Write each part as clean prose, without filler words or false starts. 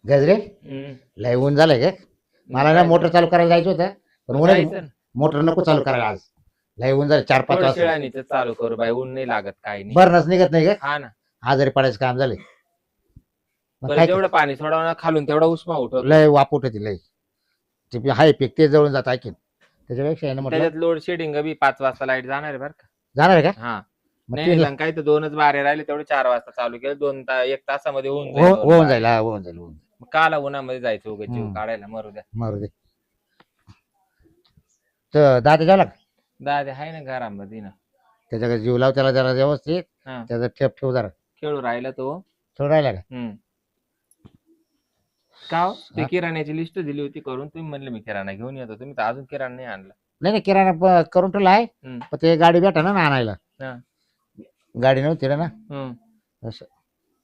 गजरे लय ऊन झालंय का मला ना मोटर चालू करायला जायचं होतं पण ऊन मोटर नको चालू करायला आज लय ऊन झालं 4-5 वाजता चालू करू बाई ऊन नाही लागत काही नाही बरंच निघत नाही का हा ना आजारी पडायचं काम झाले जेवढं पाणी सोडावं खालून तेवढा उष्मा उठवतो लय वाप उठते लय ते हाय पीक ते जवळून जात ऐकेन त्याच्यापेक्षा आहे ना म्हटलं त्याच्यात लोड शेडिंग बी 5 वाजता लाईट जाणार आहे बरं का जाणार आहे का हा मग नाही ते नाही काही तर 2च बारे राहिले तेवढे 4 वाजता चालू केलं 1 तासामध्ये होऊन होऊन जाईल हा, होऊन जाईल काला उन्हामध्ये जायचं उगाच जीव काढायला मरू द्या मारू दे तर दादा झाला का दादा आहे ना घरामध्ये ना त्याच्याकडे जीव लाव त्याला जरा व्यवस्थित हा. त्याचा ठेप ठेव जरा खेळू राहिला तो थोडं राहिला का का हो? ते किराण्याची लिस्ट दिली होती करून तुम्ही म्हणले मी किराणा घेऊन येतो तुम्ही तर अजून किराणा नाही आणला नाही किराणा करून ठेवला आहे पण ते गाडी भेटा ना आणायला हा. गाडी नव्हती ना असं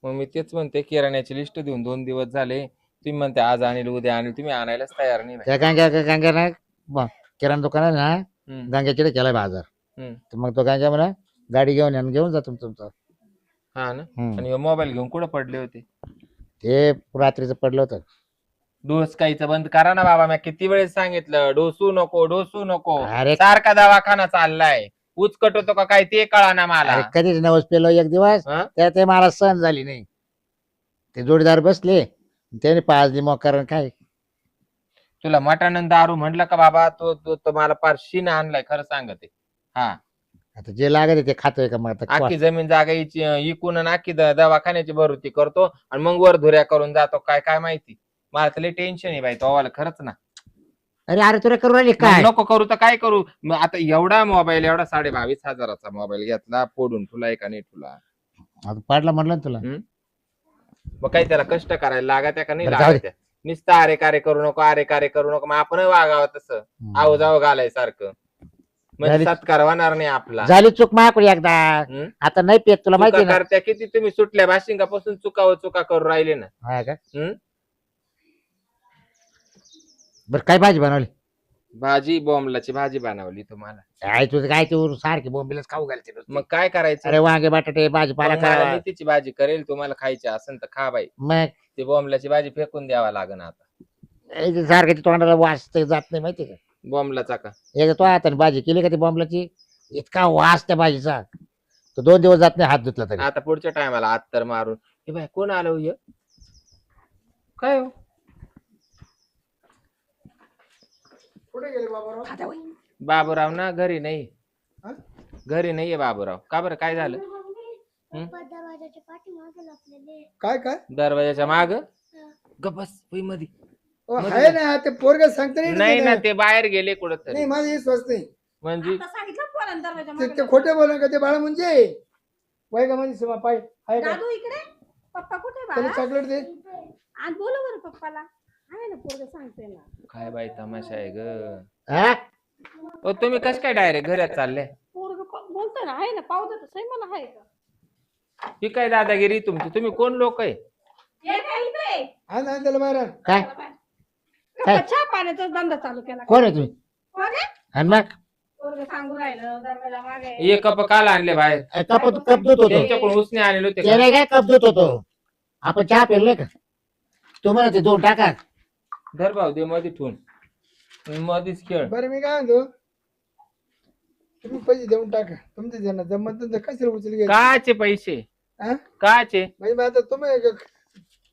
मग मी तेच म्हणते किराण्याची लिस्ट देऊन 2 दिवस झाले तुम्ही म्हणते आज आणील उद्या आणील तुम्ही आणायलाच तयार नाही त्या गांग्या ना किराणा दुकानात ना गांग्याकडे केलाय बाजार तर मग तो गांग्या म्हणा गाडी घेऊन जा तुमचा हा ना आणि मोबाईल घेऊन कुठं पडले होते ते रात्रीचं पडलं होतं डोस कायचं बंद करा ना बाबा मी किती वेळेस सांगितलं डोसू नको अरे सारखा दवाखाना चाललाय उचकट होतो का काय ते कळा ना मला कधीच नवस पेलो एक दिवस त्यात मला सहन झाली नाही ते जोडीदार बसले त्याने पाजली मोकार काय तुला मटण दारू म्हणलं का बाबा तो मला पार शीन आणलाय खरं सांगते हा आता जे लागत ते खातोय का मग आखी जमीन जागा इकून आखी दवाखान्याची भरती करतो आणि मग वर धुऱ्या करून जातो काय माहिती मला तर टेन्शन आहे बाई तो खरंच ना अरे तुला करू राहिली काय नको करू तर काय करू आता एवढा मोबाईल एवढा 22,500चा मोबाईल घेतला फोडून ठुलाय का नाही ठुला आता पाडला म्हटलं ना तुला मग काही त्याला कष्ट करायला लागत्या का नाही लागत्या नुसतं अरे कार्य करू नको मग आपण वागावं तसं आव जावं घालाय सारखं म्हणजे सत्कार होणार नाही आपला झाली चूक माझ्याकडे एकदा आता नाही पेत तुला माहिती करत्या किती तुम्ही सुटल्या भाशिंगापासून चुका करू राहिले ना बरं काय भाजी बनवली भाजी बॉम्बलाची भाजी बनवली तुम्हाला काय तुझं काय तू सारखी बोंबीलच खाऊ घालते मग काय करायचं अरे वांगे बटाटे भाजीपाला करा मेथीची भाजी करेल तुम्हाला खायची असेल तर खा बाई मग ती बॉम्बलाची भाजी फेकून द्यावा लागेल आता सारखं तोंडाला वास जात नाही माहिती का बॉम्बलाचा का एकदा तो हाताने भाजी केली का ती बॉम्बलाची इतका वास त्या भाजीचा तो 2 दिवस जात नाही हात धुतला तरी आता पुढच्या टायमाला हात तर मारून हे बाय कोण आलं हो काय हो कुठे गेले बाबाराव बाबूराव ना घरी नाहीये बाबूराव का बरं काय झालं काय दरवाजाच्या माग गबस मध्ये आहे ना ते पोरग सांगता नाही ना ते बाहेर गेले कुठं नाही माझं हे स्वस्त नाही म्हणजे ते खोटे बोल का ते बाळा म्हणजे वय का म्हणजे सीमा पाय आहे का पप्पा कुठे त्याला चॉकलेट दे आज बोलव बरं पप्पाला आहे ना पोरग सांगते ना काय बाई तमाशा आहे ग तुम्ही कस काय डायरेक्ट घरात चालले पोरग बोलतो ना आहे ना पावलं तर सही मला आहे का ही काय दादागिरी तुमची तुम्ही कोण लोक आहे हा ना त्याला बाहेर काय चहा पाण्याचा धंदा चालू केला कोण आहे तुम्ही कोण आहे? आणि मग पोरग सांगू राहिलं दरवाजा मागे एक कप काल आणले बाहेर कप दूध होतो त्यांच्याकडून उसने आलेले होते त्याला काय कप दूध होतो आपण चहा पेरलोय का तू म्हणते 2 टाका धर भाऊ दे मध्ये ठेवून मध्येच खेळ बरं मी काय म्हणतो तुम्ही पैसे देऊन टाका तुमचे जण जमत कशाला उचल घ्या काचे पैसे काचे म्हणजे आता तुम्ही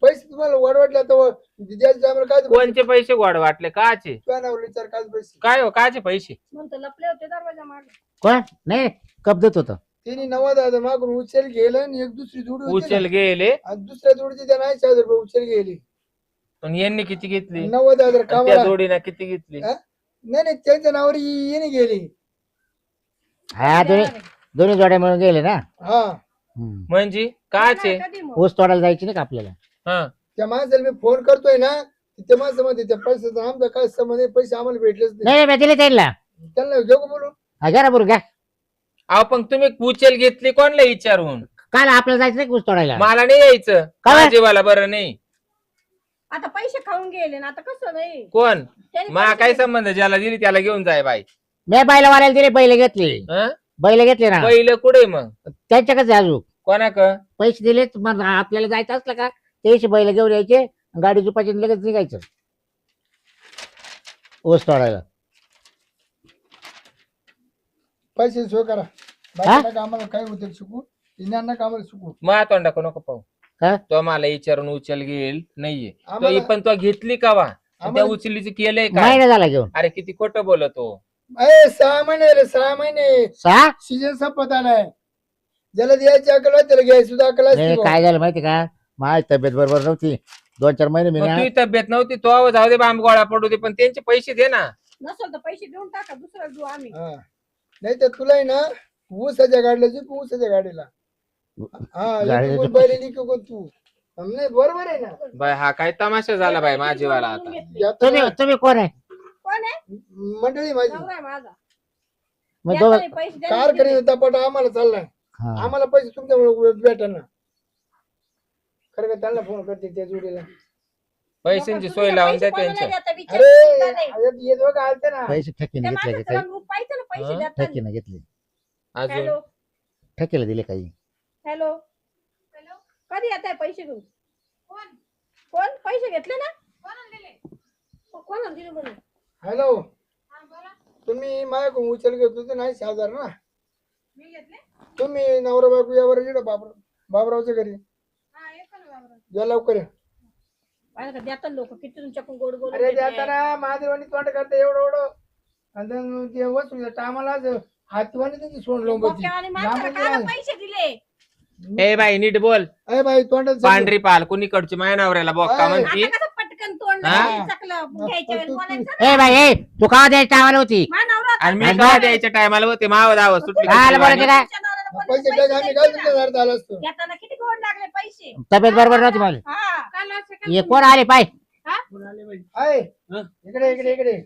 पैसे तुम्हाला वाढवाटले तर द्यायचे आम्हाला काय कोणचे पैसे गोड वाटले काचे तुझ्या नावावर विचार काय पैसे काय हो काचे पैसे म्हणतो लपले होते दरवाजा मागे कोण नाही कप दूध होतं तिने 90,000 मागून उचल गेलं आणि एक दुसरी जोडी होती उचल ना, गेले आणि दुसऱ्या जोडीची त्यांना 80,000 रुपये उचल गेली पण यांनी किती घेतली 90,000 त्या कामाला जोडीने किती घेतली नाही त्यांच्या नावावर येणे गेली हा दोन्ही जोड्या मिळून गेले ना हा म्हणजे काचे कधी मग? ऊस तोडायला जायची नाही का आपल्याला हा त्या माणसाला मी फोन करतोय ना ते माणसं म्हणते त्या पैशाचा आमचा काय संबंध आहे, पैसे आम्हाला भेटलेच नाही नाही दिले त्यांना त्यांना घेऊ का बोलू घ्या ना बरं घ्या अहो पण तुम्ही उचल घेतली कोणला विचारून काल आपल्याला जायचं नाही ऊस तोडायला मला नाही यायचं काय? जीवाला बरं नाही आता पैसे खाऊन गेले ना आता कसं नाही कोण त्यांनी मा पैसे काय दिले. संबंध ज्याला दिली त्याला घेऊन जाय बाई मी बैला वाल्याला दिले बैल घेतले हं? बैल घेतले ना पहिलं कुठे मग त्यांच्याकडे अजून कोणाक पैसे दिले मग आपल्याला जायचं असलं का त्याशी बैल घेऊन यायचे गाडी झुपायची लगेच निघायचं ऊस तोडायला. पैसे सोय करा बाकी आम्हाला काय होतं शिकू ज्ञान आम्हाला शिकू. मग तोंडा नको पाहू. हा? तो मला विचारून उचल घेईल नाहीये तो आम्हाला- पण तो घेतली का वा त्या आम्हाला- उचलीची केलंय का? महिना झाला घेऊन. अरे किती खोटं बोलतो. 6 महिने रे 6 महिने 6 सीजन संपत आलाय. ज्याला द्यायची अकल आहे, त्याला घ्यायची सुद्धा अकल असते भाऊ. काय झालं माहिती का माझी तब्येत बरोबर नव्हती 2-4 महिने मी मग ना- तुझी तब्येत नव्हती तो जाऊ दे बांब गोळा पडू दे पण त्यांचे पैसे दे ना. नसेल तर पैसे देऊन टाका दुसरा देऊ आम्ही. हा. नाही तर तुला आहे ना ऊसाच्या गाडीला जी ऊसाच्या गाडीला हा गाडीला इकडून जी- पहिले निघून तू नाही बरोबर आहे ना. बाय हा काय तमाशा झाला बाय माझीवाला आता. तुम्ही तुम्ही कोण आहे? कोण आहे? मंडळी माझी नवरा आहे माझा. मग द्या दोघं- तरी पैसे द्या कार तरी. करीत तपाट आम्हाला चाललाय. हा. आम्हाला पैसे तुमच्यामुळे भेटणार. खरं का त्यांना फोन करते त्या जोडीला. पैशांची लोकं सोय तुमचे लावून पैसे द्या कोणाला त्यांच्या. देता विचार अरे सुद्धा नाही. हे दोघं आलते ना. पैसे ठकीने त्या घेतले का माणसाचं काही? रंग पाहिजे ना पैसे हा? देताना. ठकीने घेतले अजून हॅलो ठकीला दिले काही. हॅलो हॅलो कधी येत आहे पैसे घेऊन? कोण पैसे घेतले ना? कोणाला दिले म्हणून? हॅलो तुम्ही माझ्याकडून उचल घेत होते नाही 6,000 ना. तुम्ही नवरा बायको यावर येडं बाबरावच्या घरी या लवकर या. पाहिलं का देतात लोक किती तुमच्याकडून गोड गोड अरे ते आता ना महादेवानी तोंड करते एवढं एवढं आणि then ते वस्तू टायमाला हातवाने त्यांची सोड लोंबती. आणि माणसाला कायला पैसे दिले? ए बाई नीट बोल. अरे बाई तोंडात पांढरी पाल कुणीकडची माझ्या नवऱ्याला बॉक्का अय. म्हणती. आता कसं पटकन तोंड हा? चकलं घ्यायच्या वेळेस बोलायचं ए बाई ए तू का द्यायची आम्हाला होती? मा नवरा होता. आणि मी आणि काय मग- द्यायच्या टायमाला होते माव दाव सुटली काय आलं बरं ते काय? तुमच्या नवऱ्याला कोणी पैसे पैसे टाक आम्ही द्यायचे काय तुमच्या ना? घरात आलो असतो. घेताना किती गोड लागले पैसे. तब्येत बरोबर नव्हती मला. हा काल असं काय हे कोण आले पाय? आहे इकडे इकडे इकडे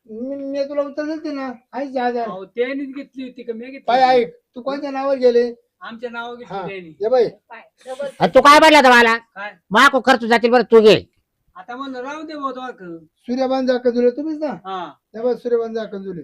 मी तुला उत्तर देते ना. आहे 6,000 त्यांनीच घेतली होती का मी घेतली पाय होती? ऐक तू कोणत्या नावावर गेले. आमच्या नाव घेतली हा त्यांनी. ये बाई पाय डबल आणि तू काय बोलला होता मला? काय माको खर्च जातील बरं तू घे. आता म्हणलं राहू दे भाऊ तो सूर्यबान जाकंजुले तुम्हीच ना. हा ये बाई सूर्यबान जाकंजुले.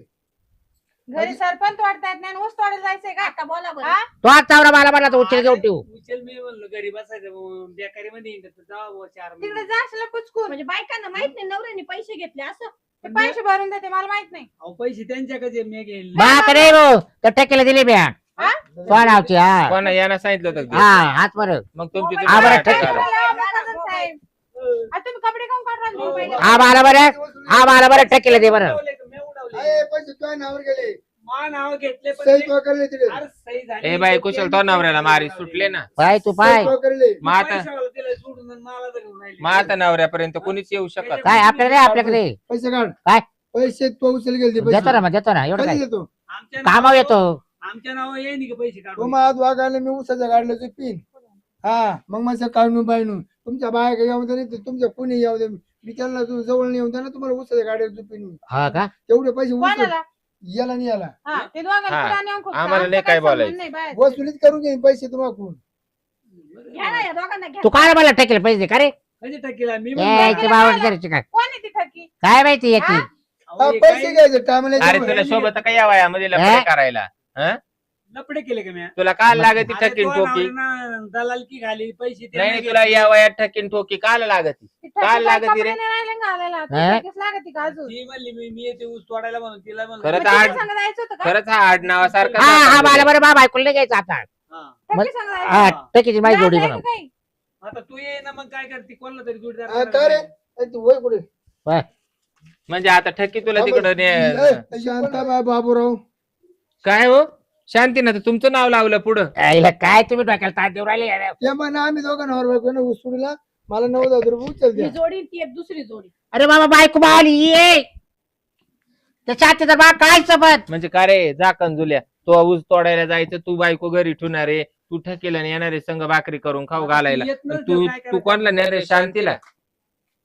घरी सरपंच वाटतायत नाही ऊस तोडायला जायचंय का? आता बोला बरं. हा? तो आज चावरा मला म्हणला तर उचल घेऊन ठेवू. उचल मी म्हणलो घरी बसायचं बेकारी मध्ये जावा बुवा 4 तिकडे महिने. जाशील पुचकून म्हणजे बायकांना माहित नाही नवऱ्याने पैसे घेतले असं. ते पैसे भरून देते मला माहित नाही. अहो पैसे त्यांच्याकडे मी घेईल बाप रे भाऊ तर टकेला दिले ब्या. कोणावची हा कोणा यांना सांगितलं होतं का? हा हाच बरं. मग तुमची मोबाईल हा, बरं, किती ठीक आहे. करा. साहेब आता तुम्ही कपडे काऊन काढून राहिले? हा मला बरं हा मला बरं टकेला दे बरं. मी उडवले आहे पैसे तुझ्या नावावर गेले. मा नाव घेतले पण सही ते- तो करले तिथे. अरे सही झाली. ए बाई कुशल तो नवऱ्याला मारी सुटले ना. पाय तू पाय. सही तो करले. मग आता पैशावाला तिला सोडून आणि मला धरून राहिले. मग आता नवऱ्यापर्यंत कोणीच येऊ शकत काय आपल्याकडे आपल्याकडे पैसे काढ. काय? पैसे तो उचल गेले देतो ना मग देतो ना एवढं कधी काय देतो. आमच्या कामावर नावावर- येतो. आमच्या नाव येईन का पैसे तो काढून मग आज वागायला मी उसाच्या गाडल्याचं पिन. हा मग माझं काढून बायनून तुमच्या बाया येऊ दे नाही तुमच्या कुणी येऊ दे मी त्यांना जवळ नाही येऊ दे ना तुम्हाला उसाच्या गाड्याचं पिन. हा का तेवढे पैसे उचल कोणाला? याला नाही याला हा, ते दोघांना हा, तुला आणि अंकुश. आम्हाला नाही आमचं काय संबंध बोलायचं. नाही बाहेर. वसुलीत करून घेईन पैसे तुम्हाला. घ्या ना या दोघांना घ्या. तू काय मला टकेला पैसे दे का रे? कधी टक्केला मी यायची बावड करायची काय कोण आहे ती ठकी? काय माहिती याची हा, पैसे घ्यायचे टायमाला अरे तुला सोबत काय या वयामध्ये लफडे करायला हं? लपडे केले का मी तुला काल लागती अरे ठकीन तो ठोकी नवऱ्यानं दलालकी घाली पैसे नाही नाही, तुला या वयात ठकीन ठोकी काल लागती. ती काय ठकी लागत कपडे रे? नाही राहिले घालायला. ती हा? ठकीच लागती का अजून? ती म्हणली मी येते ऊस तोडायला म्हणून तिला म्हणलं खरं मग तर तिच्या आड- संग जायचं होतं का? खरंच हा आडनावासारखा हा हा मला जाता बरं बाबा ऐकून नाही घ्यायचं आता. हा. ठकी संग जायचं. हा टकेची माझी जोडी जायचं म्हणा. काही. आता तू ये ना मग काय करते कोणाला तरी हा, काय रे जोडीदार ए, तू वय कुठे म्हणजे आता ठक्की तुला तिकडं ने- शांताबाई बाबूराव काय हो शांती ना तुमचं नाव लावलं पुढं. याला काय तुम्ही डोक्याला ताट देऊ राहिले यार? ते म्हणा आम्ही दोघं नवर बायको ना उसूडला मला 9,000 रुपये उचल ही द्या. जोडी ती एक दुसरी जोडी. अरे बाबा बायको बावली ये त्याच्या हाती तर बा काय सबत म्हणजे का रे जा कंजुल्या तो ऊस तोडायला जायचं तू बायको घरी ठेवणार रे तू ठकीला येणार रे संघ भाकरी करून खाऊ घालायला तू तू कोणला नेणार रे शांतीला.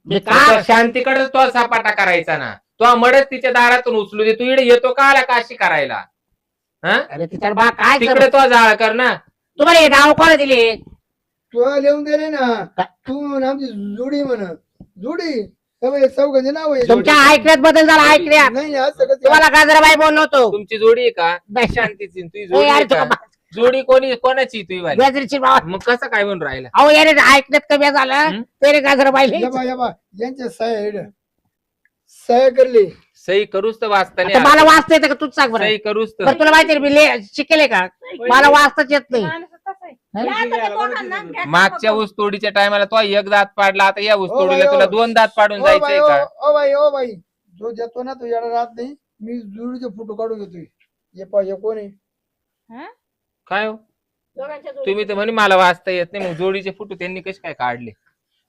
मी तो का शांतीकडे तो सपाटा करायचा ना तो मडच तिच्या दारातून उचलू दे तू इकडे येतो का आला काशी करायला हा अरे तिच्या बा काय तिकडे तो जाळ कर ना. तुम्हाला हे नाव कोण दिले? तू लिहून गेले ना तू म्हण आमची जोडी म्हण जोडी चौघांचे नाव आहे. तुमच्या ऐकण्यात बदल झाला ऐकण्यात. नाही असं कसं तुम्हाला गाजराबाई बोललो होतो. तुमची जोडी आहे का नाही. शांतीची तुझी ए, जोडी अरे आहे तुका का? जोडी कोणाची तुझी वाली? गजरीची बाबा. मग कसं काय म्हणून राहिला? अहो यारे ऐकण्यात कमी झालं तरी गाजर पाहिजे. या बा यांच्या सह्या करले. सही करूच तर वाचता नाही मला आलं. वाचता येतं का तूच सांग बरं. सही करूच तर बरं तुला माहिती आहे मी शिकेले का मला वाचताच येत नाही. माणूस तसा आहे. या आता त्या दोघांना घ्या मागच्या कामावर. ऊस तोडीच्या टायमाला तो एक दात पाडला, आता या ऊस ओ बाई, तोडीला ओ. तुला 2 दात पाडून ओ बाई, जायचंय का? ओ बाई जो देतो ना तो येणार राहत नाही. मी जुडीचे फोटो काढून घेतोय. हे कोण आहे? काय हो? दोघांच्या जोडी. तुम्ही तर म्हणे मला वाचता येत नाही, मग जोडीचे फोटो त्यांनी कसे काय काढले?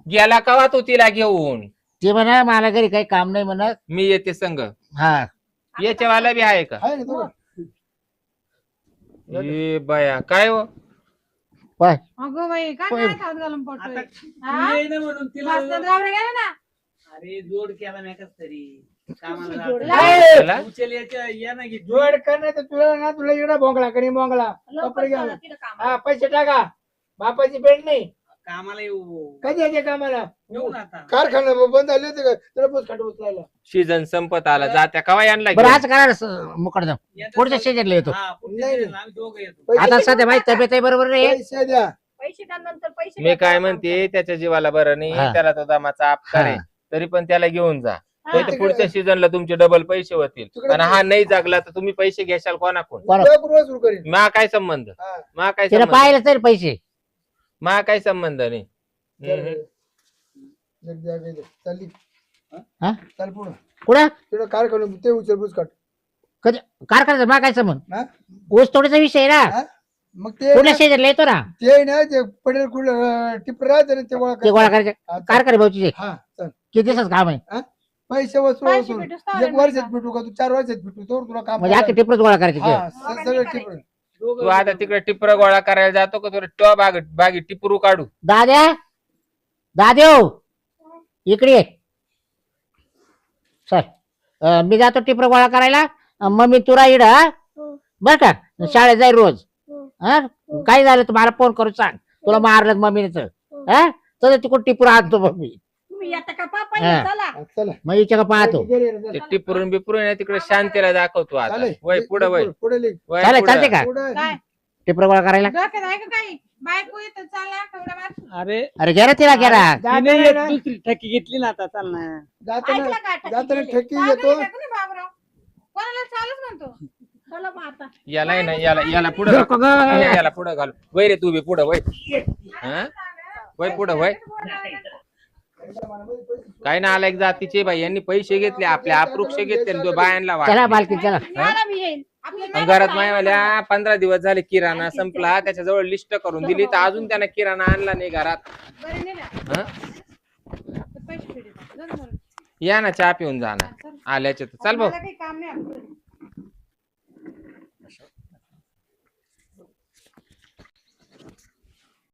गेला कवा तो तिला घेऊन? ते म्हणा मला घरी काही काम नाही म्हणत. मी येते संघ. हा याच्यावाला बी आहे का? आहे ना तो? ए बाया काय हो? पाय अगं बाई काय होय. काय हात घालून पडतोय आता हा? तू ये ना म्हणून तिला वाचनात गावडे गेले ना अरे जोड केला मी कस तरी कामाला जोड जाताना. ए, त्याला? उचल या ना की जोड करणार तर तुला ना तुला एवढा भोंगला करी भोंगला. लवकर कपडे घ्या. चला, तिला कामावर. हा पैसे टाका. बापाची पेट नाही. कामाला येऊ कधी येते कामाला? येऊ ना आता कारखाना बंद झाले होते का? तुला पोच खाट उचलायला. सीझन संपत आला, जात्या कवा यांना बरं घेऊन? आज करा मुकडदम येतात पुढच्या ना. शेजारला येतो. हा, पुढच्या नाही, सीझनला आम्ही दोघं येतो पैसे- आता सध्या माहिती तब्येत आहे बरोबर नाही. पैसे द्या. पैसे द्या नंतर पैसे मी द्या, काय काम म्हणते, करा. त्याच्या जीवाला बरं नाही, हा. त्याला तो दमाचा आपकार आहे, हा. तरी पण त्याला घेऊन जा. हा. नाही तर पुढच्या सीझनला तुमचे डबल पैसे होतील. तिकडे- आणि हा नाही जागला तर तुम्ही पैसे घ्याल कोणाकडून? कोण? उद्या गुरुवार सुरू करीन. मा काय संबंध? हा. मा काय तिला संबंध? पाहिलं तरी पैसे. मा काय संबंध नाही. चालली हा? चाल पुढं. कुठं तिकडे कारखाना ते उचल पोच खाट. कधी कारखान्याचं मा काय संबंध? हा? ऊस तोडीचा विषय आहे ना. हा? मग ते पुढल्या शेजारला येतो ना ते ना ते पडेल कुठं टिपर राहते ना ते गोळा ते गोळा करायचं. करायचे हा, चाल. कारखाने भाऊची हा चल. किती दिवसाच काम आहे पैसे वसूल पैसे वसूल. भेटूस तर एक वर्षात भेटू का तू 4 वर्षात भेटू तर तुला काम म्हणजे आखी टिपरच गोळा करायचे हा, दोघांनी सगळं करायचं. टिपर. तू आता तिकडे टिपर गोळा करायला जातो का तुला टॉ बागी टिपरू काढू? दाद्या दादेव इकडे ये. चल मी जातो टिपर गोळा करायला. मग मी तुला इड बर का शाळेत जाईल रोज. हा काय झालं तर मला फोन करून सांग. तुला मारलं मम्मीच हा तर तिकडून टिपूर आणतो मग मी. तुम्ही येता का पापा हा. चला हा, चला मग हिच्या पाहतो. ते टिपरून बिपरून आहे तिकडे शांतीला दाखवतो आता. चालेल. वय पुढे वय पुढे लिह. वय चालेल पुढं. चालते का पुढे काय टिपर गोळा करायला? डोक्यात आहे का काही बायको येत चालला तेवढ्या अरे अरे घ्या रे तिला घ्या. तिने एक दुसरी ठकी घेतली ना आता चाल ना. जाताना ऐकलं का ठकी जाताना गेले? ठेकी येतो. बाबराव कोणाला चालूच म्हणतो चला मग आता याला आहे ना याला पुढे याला पुढे घालू. वय रे तू बी पुढे वय. हा वय पुढे वय. काय ना आला एक जातीचे बाई यांनी पैसे घेतले आपले अपृक्ष घेतले आणि तो बायांना चला वाटले. बालकी चला. मला मी येईल आणि घरात मायवाल्या 15 दिवस झाले किराणा संपला, त्याच्याजवळ लिस्ट करून दिली तर अजून त्याने किराणा आणला नाही घरात. बरं नाही ना हं? पैसे भेटतात या ना चहा पिऊन जा ना आल्याचे तर. चल भाऊ मला काही काम नाही आपलं.